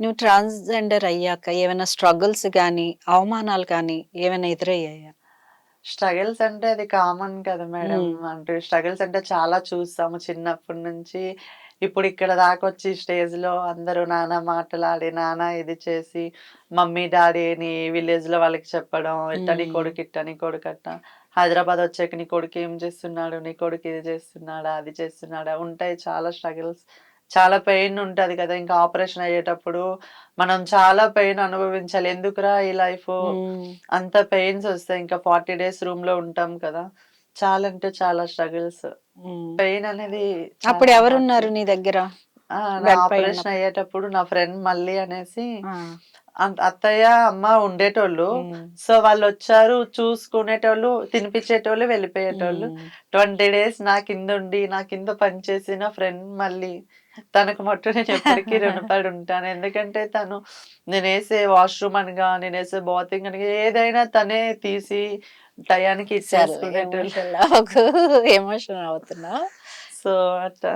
నువ్వు ట్రాన్స్‌జెండర్ అయ్యాక ఏమైనా స్ట్రగుల్స్ గాని, అవమానాలు కానీ ఏమైనా ఎదురయ్యాయా? స్ట్రగల్స్ అంటే అది కామన్ కదా మేడం. హ్మ్. అంటే స్ట్రగల్స్ అంటే చాలా చూసాము చిన్నప్పటి నుంచి. ఇప్పుడు ఇక్కడ దాకొచ్చి స్టేజ్‌లో అందరూ నానా మాటలాడి, నానా ఇది చేసి, మమ్మీ, డ్యాడీని విలేజ్‌లో వాళ్ళకి చెప్పడం. "ఇట్ట నీ హ్మ్. కొడుకు, ఇట్ట నీ కొడుకట్ట. హైదరాబాద్ వచ్చాక నీ కొడుకు ఏం చేస్తున్నాడు? నీ కొడుకు ఇది చేస్తున్నాడా? అది చేస్తున్నాడా?" ఉంటాయి చాలా స్ట్రగల్స్. చాలా పెయిన్ ఉంటది కదా! ఇంకా ఆపరేషన్ అయ్యేటప్పుడు మనం చాలా పెయిన్ అనుభవించాలి. ఎందుకురా ఈ లైఫు హ్మ్. అంత పెయిన్స్ ఒస్తాయి. ఇంకా 40 డేస్ రూమ్‌లో ఉంటాం కదా! చాలా అంటే చాలా స్ట్రగుల్స్. హ్మ్. పెయిన్ అనేది అప్పుడు చాలా ఎవరున్నారు హార్ట్‌ఫుల్. నీ దగ్గర? నా బెడ్ పై ఆపరేషన్ ఉన్నప్పుడు? అయ్యేటప్పుడు నా ఫ్రెండ్ మల్లి అనేసి ఆ! అత్తయ్య, అమ్మ ఉండేటోళ్ళు. హ్మ్. సో, వాళ్ళొచ్చారు, చూసుకునేటోళ్ళు, తినిపించేటోళ్ళు, వెళ్ళిపోయేటోళ్ళు. హ్మ్. 20 డేస్ నా కిందుండి, నా కింద పనిచేసిన ఫ్రెండ్ మళ్ళీ తనకు మట్టు నేనెప్పటికీ రుణపడి ఉంటాను. ఎందుకంటే తను నేనేసే వాష్‌రూమ్ అనగా, నేనేసే బాతింగ్ అనగా ఏదైనా తనే తీసి టయానికి సర్లే ఇచ్చేసుకునేటోళ్ళు. ఎమోషనల్ అవ్వకు. ఎమోషనల్ అవుతున్నావు. సో, అట్లా.